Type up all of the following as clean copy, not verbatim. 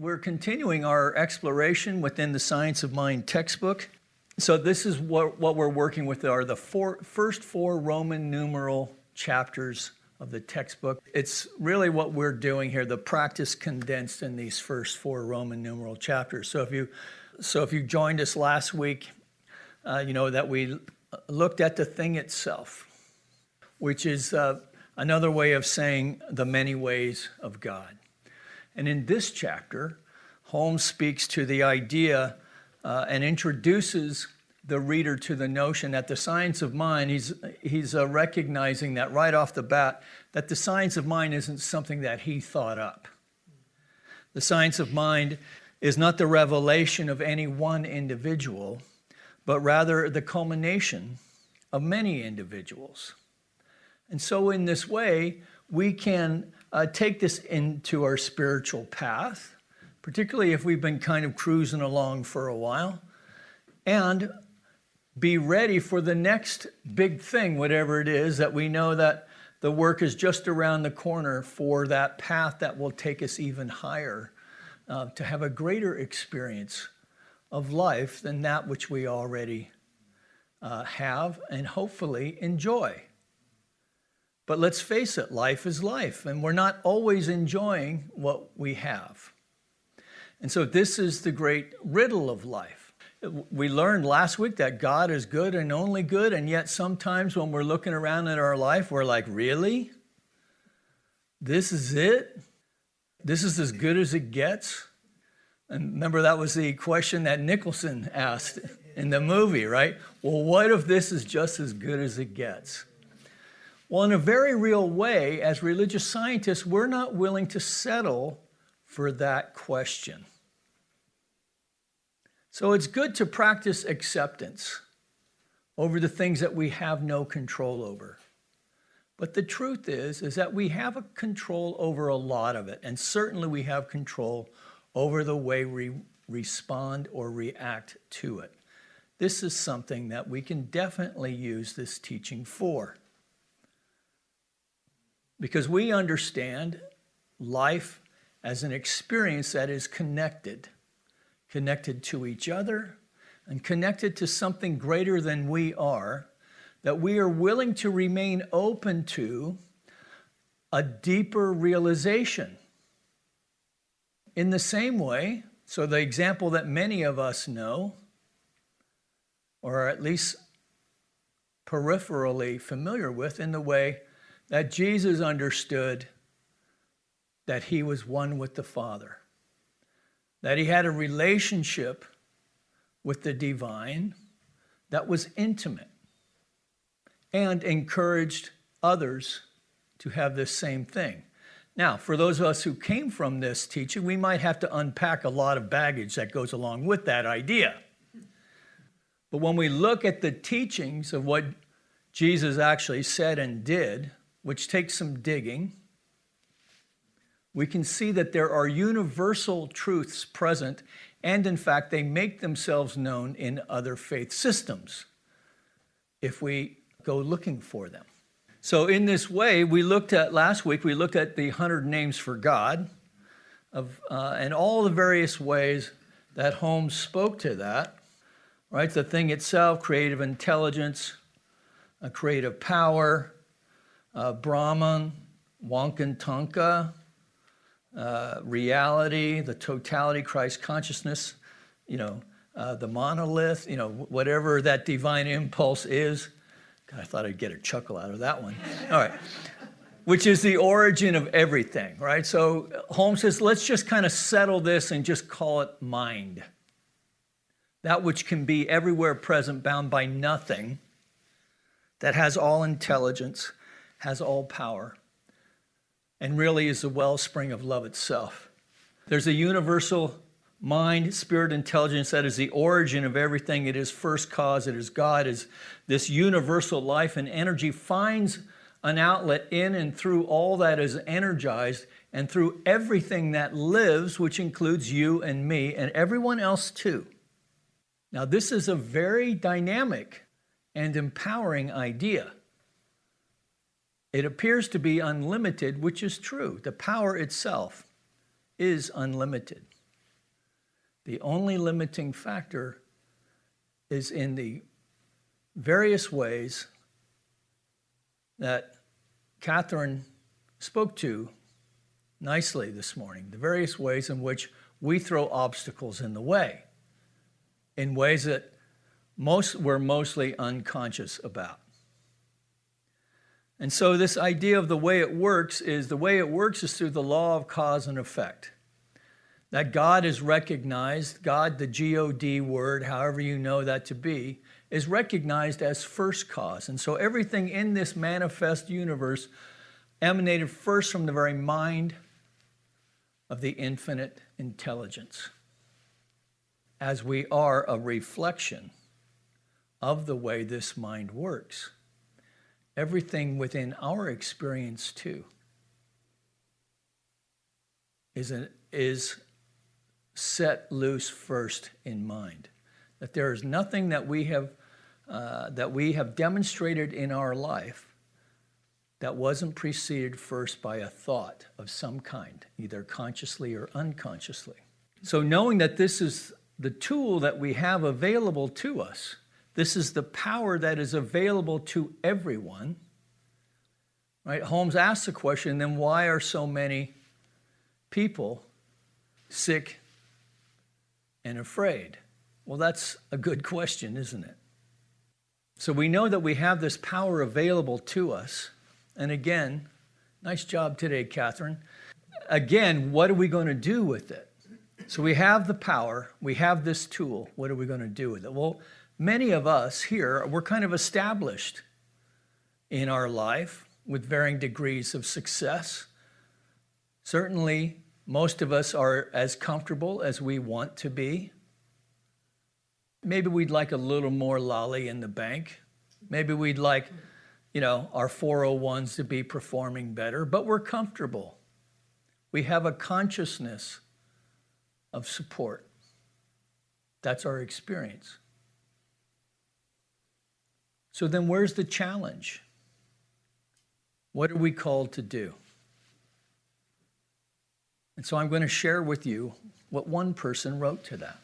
We're continuing our exploration within the Science of Mind textbook. So this is what we're working with are the first four Roman numeral chapters of the textbook. It's really what we're doing here, the practice condensed in these first four Roman numeral chapters. So if you joined us last week, you know that we looked at the thing itself, which is another way of saying the many ways of God. And in this chapter, Holmes speaks to the idea and introduces the reader to the notion that the science of mind, he's recognizing that right off the bat, that the science of mind isn't something that he thought up. The science of mind is not the revelation of any one individual, but rather the culmination of many individuals. And so in this way, we can take this into our spiritual path, particularly if we've been kind of cruising along for a while, and be ready for the next big thing, whatever it is, that we know that the work is just around the corner for that path that will take us even higher, to have a greater experience of life than that which we already have and hopefully enjoy. But let's face it, life is life, and we're not always enjoying what we have. And so this is the great riddle of life. We learned last week that God is good and only good, and yet sometimes when we're looking around at our life, we're like, really? This is it? This is as good as it gets? And remember, that was the question that Nicholson asked in the movie, right? Well, what if this is just as good as it gets? Well, in a very real way, as religious scientists, we're not willing to settle for that question. So it's good to practice acceptance over the things that we have no control over. But the truth is that we have a control over a lot of it, and certainly we have control over the way we respond or react to it. This is something that we can definitely use this teaching for. Because we understand life as an experience that is connected to each other and connected to something greater than we are, that we are willing to remain open to a deeper realization. In the same way, so the example that many of us know, or at least peripherally familiar with, in the way that Jesus understood that he was one with the Father, that he had a relationship with the divine that was intimate, and encouraged others to have this same thing. Now, for those of us who came from this teaching, we might have to unpack a lot of baggage that goes along with that idea. But when we look at the teachings of what Jesus actually said and did, which takes some digging, we can see that there are universal truths present, and in fact, they make themselves known in other faith systems if we go looking for them. So in this way, last week, we looked at the 100 names for God, and all the various ways that Holmes spoke to that, right? The thing itself, creative intelligence, a creative power, Brahman, Wankantanka, reality, the totality, Christ consciousness, the monolith, whatever that divine impulse is. God, I thought I'd get a chuckle out of that one. All right. Which is the origin of everything, right? So Holmes says, let's just kind of settle this and just call it mind. That which can be everywhere present, bound by nothing, that has all intelligence, has all power, and really is the wellspring of love itself. There's a universal mind, spirit, intelligence that is the origin of everything. It is first cause. It is God. Is this universal life and energy finds an outlet in and through all that is energized and through everything that lives, which includes you and me and everyone else too. Now, this is a very dynamic and empowering idea. It appears to be unlimited, which is true. The power itself is unlimited. The only limiting factor is in the various ways that Catherine spoke to nicely this morning, the various ways in which we throw obstacles in the way, in ways that we're mostly unconscious about. And so this idea of the way it works is through the law of cause and effect. That God is recognized, God, the G-O-D word, however you know that to be, is recognized as first cause. And so everything in this manifest universe emanated first from the very mind of the infinite intelligence. As we are a reflection of the way this mind works, everything within our experience too is set loose first in mind. That there is nothing that we have demonstrated in our life that wasn't preceded first by a thought of some kind, either consciously or unconsciously. So knowing that this is the tool that we have available to us, this is the power that is available to everyone, right? Holmes asks the question, then why are so many people sick and afraid? Well, that's a good question, isn't it? So we know that we have this power available to us. And again, nice job today, Catherine. Again, what are we going to do with it? So we have the power, we have this tool. What are we going to do with it? Well, many of us here, we're kind of established in our life with varying degrees of success. Certainly, most of us are as comfortable as we want to be. Maybe we'd like a little more lolly in the bank. Maybe we'd like, our 401s to be performing better, but we're comfortable. We have a consciousness of support. That's our experience. So then where's the challenge? What are we called to do? And so I'm going to share with you what one person wrote to that.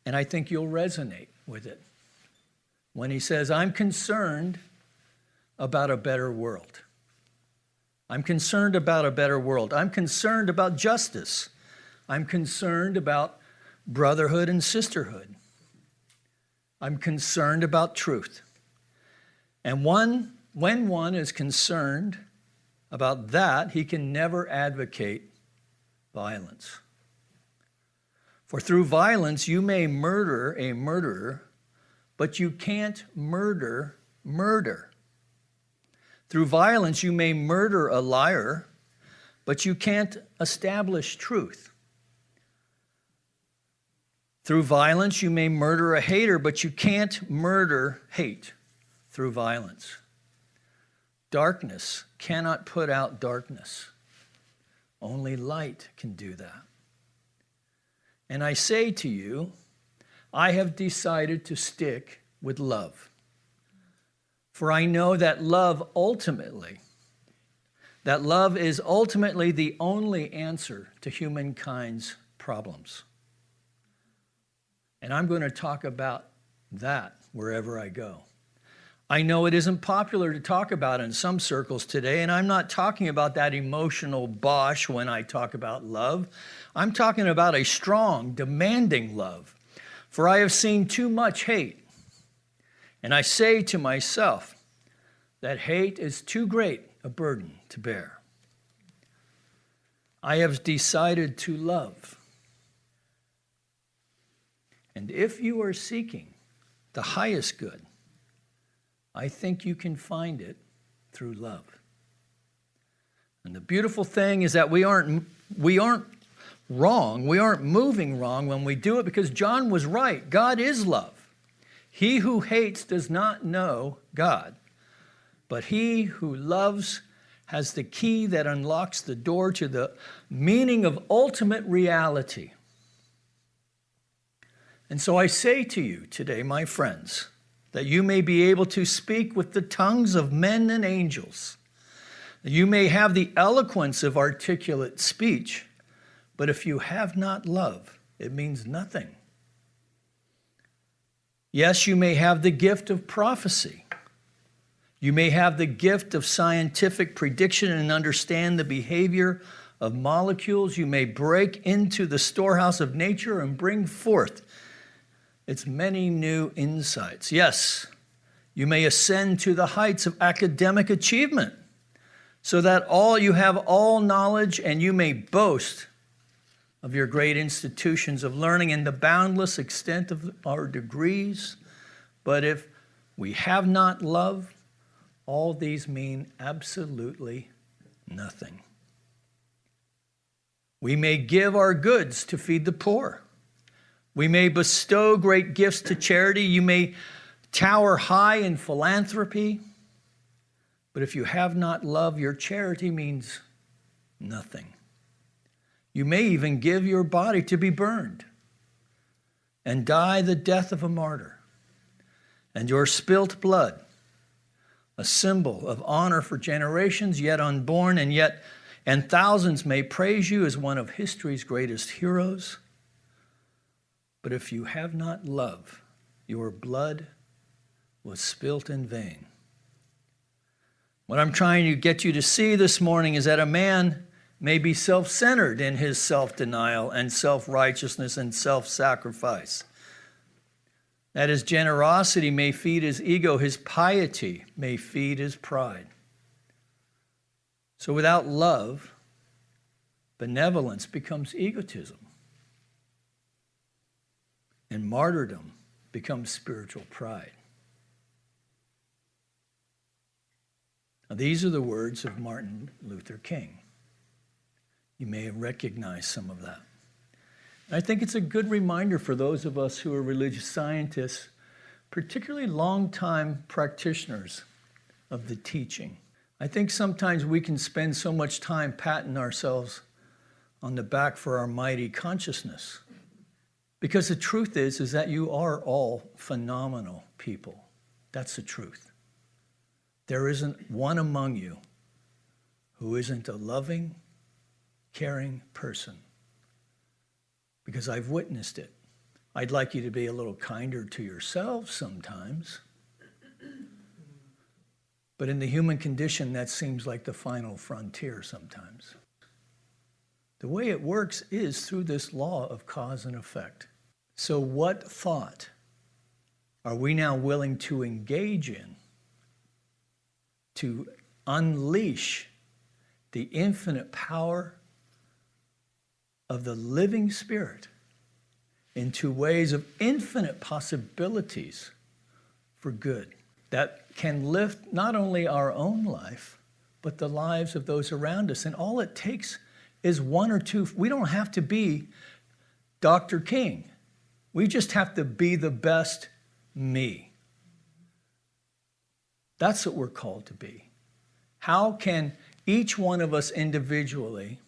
And I think you'll resonate with it. When he says, I'm concerned about a better world. I'm concerned about a better world. I'm concerned about justice. I'm concerned about brotherhood and sisterhood. I'm concerned about truth. And when one is concerned about that, he can never advocate violence. For through violence you may murder a murderer, but you can't murder murder. Through violence you may murder a liar, but you can't establish truth. Through violence you may murder a hater, but you can't murder hate through violence. Darkness cannot put out darkness. Only light can do that. And I say to you, I have decided to stick with love. For I know that love is ultimately the only answer to humankind's problems. And I'm going to talk about that wherever I go. I know it isn't popular to talk about in some circles today, and I'm not talking about that emotional bosh when I talk about love. I'm talking about a strong, demanding love. For I have seen too much hate, and I say to myself that hate is too great a burden to bear. I have decided to love. And if you are seeking the highest good, I think you can find it through love. And the beautiful thing is that we aren't wrong. We aren't moving wrong when we do it, because John was right. God is love. He who hates does not know God, but he who loves has the key that unlocks the door to the meaning of ultimate reality. And so I say to you today, my friends, that you may be able to speak with the tongues of men and angels, that you may have the eloquence of articulate speech, But if you have not love, it means nothing. Yes, you may have the gift of prophecy. You may have the gift of scientific prediction and understand the behavior of molecules. You may break into the storehouse of nature and bring forth its many new insights. Yes, you may ascend to the heights of academic achievement so that you have all knowledge, and you may boast of your great institutions of learning and the boundless extent of our degrees. But if we have not love, all these mean absolutely nothing. We may give our goods to feed the poor. We may bestow great gifts to charity. You may tower high in philanthropy. But if you have not love, your charity means nothing. You may even give your body to be burned and die the death of a martyr. And your spilt blood, a symbol of honor for generations yet unborn, and thousands may praise you as one of history's greatest heroes. But if you have not love, your blood was spilt in vain. What I'm trying to get you to see this morning is that a man may be self-centered in his self-denial and self-righteousness and self-sacrifice. That his generosity may feed his ego, his piety may feed his pride. So without love, benevolence becomes egotism, and martyrdom becomes spiritual pride. Now, these are the words of Martin Luther King. You may have recognized some of that. And I think it's a good reminder for those of us who are religious scientists, particularly longtime practitioners of the teaching. I think sometimes we can spend so much time patting ourselves on the back for our mighty consciousness. Because the truth is that you are all phenomenal people. That's the truth. There isn't one among you who isn't a loving, caring person. Because I've witnessed it. I'd like you to be a little kinder to yourselves sometimes. But in the human condition, that seems like the final frontier sometimes. The way it works is through this law of cause and effect. So what thought are we now willing to engage in to unleash the infinite power of the living Spirit into ways of infinite possibilities for good that can lift not only our own life, but the lives of those around us? And all it takes is one or two. We don't have to be Dr. King. We just have to be the best me. That's what we're called to be. How can each one of us individually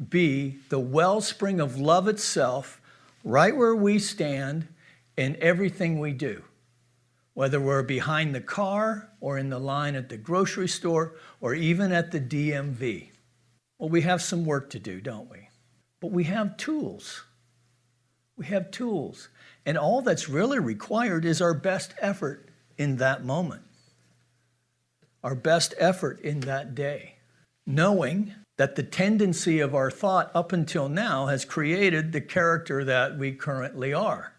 be the wellspring of love itself right where we stand in everything we do? Whether we're behind the car or in the line at the grocery store or even at the DMV. Well, we have some work to do, don't we? But we have tools. We have tools. And all that's really required is our best effort in that moment. Our best effort in that day. Knowing that the tendency of our thought up until now has created the character that we currently are.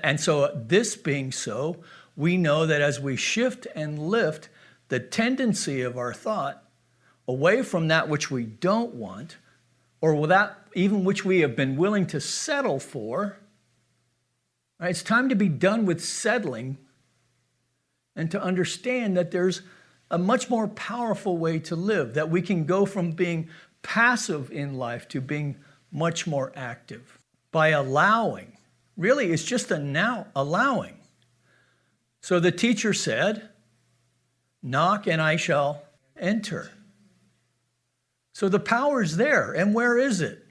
And so this being so, we know that as we shift and lift the tendency of our thought away from that which we don't want, or without even which we have been willing to settle for, right? It's time to be done with settling and to understand that there's a much more powerful way to live, that we can go from being passive in life to being much more active by allowing. Really, it's just a now allowing. So the teacher said, knock and I shall enter. So the power's there. And where is it?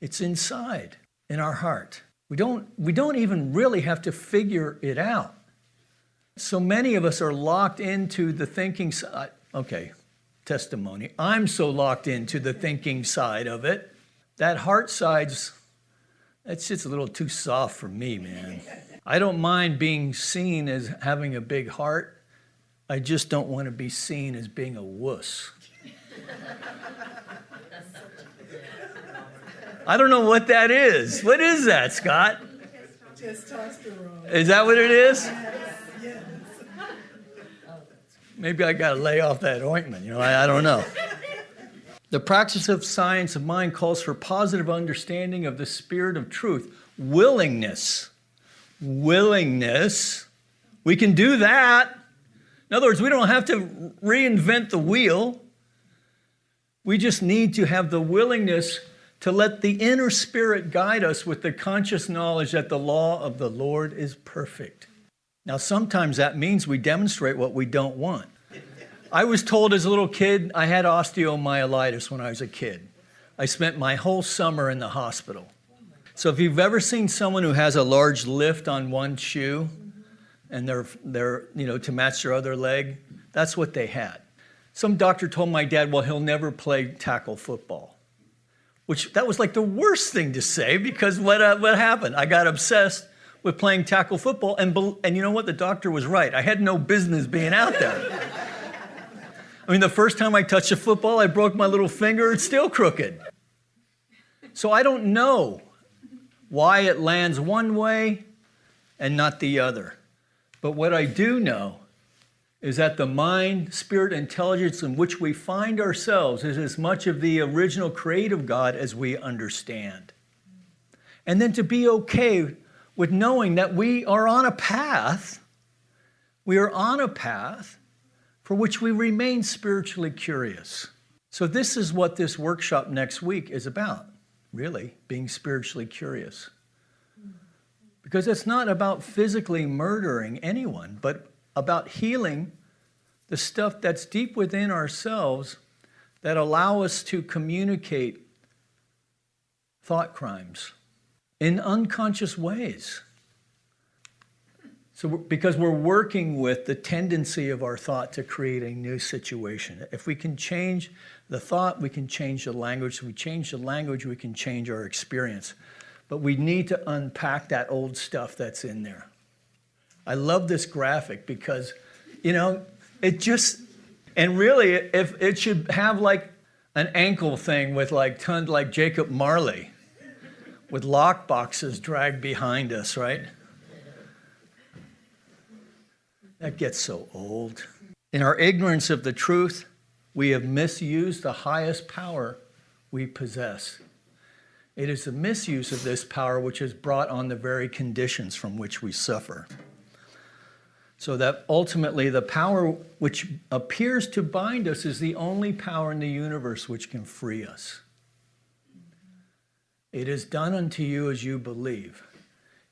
It's inside, in our heart. We don't even really have to figure it out. So many of us are locked into the thinking, okay, testimony. I'm so locked into the thinking side of it. That heart side's, that's just a little too soft for me, man. I don't mind being seen as having a big heart. I just don't want to be seen as being a wuss. I don't know what that is. What is that, Scott? Testosterone. Is that what it is? Yes. Maybe I got to lay off that ointment. I don't know. The practice of science of mind calls for positive understanding of the spirit of truth. Willingness. Willingness. We can do that. In other words, we don't have to reinvent the wheel. We just need to have the willingness to let the inner spirit guide us with the conscious knowledge that the law of the Lord is perfect. Now, sometimes that means we demonstrate what we don't want. I was told as a little kid, I had osteomyelitis when I was a kid. I spent my whole summer in the hospital. So if you've ever seen someone who has a large lift on one shoe and they're to match their other leg, that's what they had. Some doctor told my dad, well, he'll never play tackle football. Which that was like the worst thing to say, because what happened? I got obsessed with playing tackle football, and you know what? The doctor was right. I had no business being out there. I mean, the first time I touched a football, I broke my little finger. It's still crooked. So I don't know why it lands one way and not the other. But what I do know is that the mind, spirit, intelligence in which we find ourselves is as much of the original creative God as we understand. And then to be okay with knowing that we are on a path for which we remain spiritually curious. So this is what this workshop next week is about, really, being spiritually curious. Because it's not about physically murdering anyone, but about healing the stuff that's deep within ourselves that allow us to communicate thought crimes in unconscious ways. So because we're working with the tendency of our thought to create a new situation. If we can change the thought, we can change the language. If we change the language, we can change our experience. But we need to unpack that old stuff that's in there. I love this graphic because, it just, and really, if it should have like an ankle thing with like tons like Jacob Marley with lock boxes dragged behind us, right? That gets so old. In our ignorance of the truth, we have misused the highest power we possess. It is the misuse of this power which has brought on the very conditions from which we suffer. So that ultimately the power which appears to bind us is the only power in the universe which can free us. It is done unto you as you believe.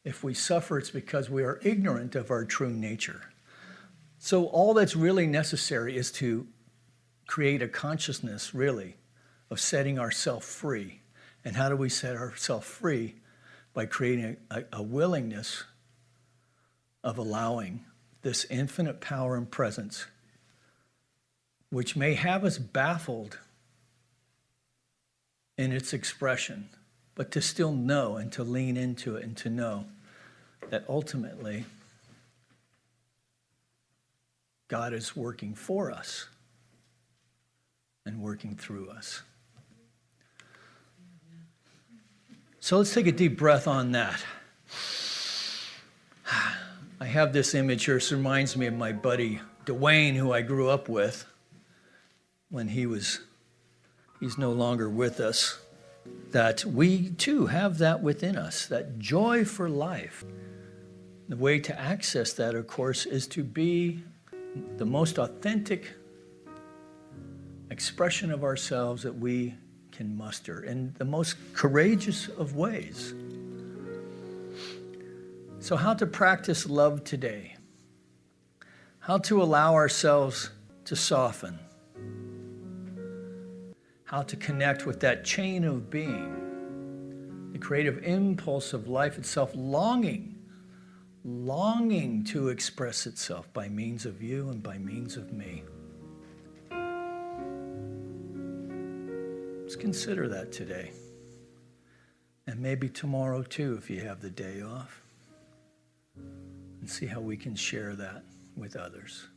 If we suffer, it's because we are ignorant of our true nature. So all that's really necessary is to create a consciousness, really, of setting ourselves free. And how do we set ourselves free? By creating a willingness of allowing this infinite power and presence, which may have us baffled in its expression, but to still know and to lean into it and to know that ultimately God is working for us and working through us. So let's take a deep breath on that. I have this image here. This reminds me of my buddy Dwayne, who I grew up with when he's no longer with us. That we too have that within us, that joy for life. The way to access that, of course, is to be the most authentic expression of ourselves that we can muster in the most courageous of ways. So how to practice love today? How to allow ourselves to soften? How to connect with that chain of being, the creative impulse of life itself, longing to express itself by means of you and by means of me. Let's consider that today. And maybe tomorrow too, if you have the day off. And see how we can share that with others.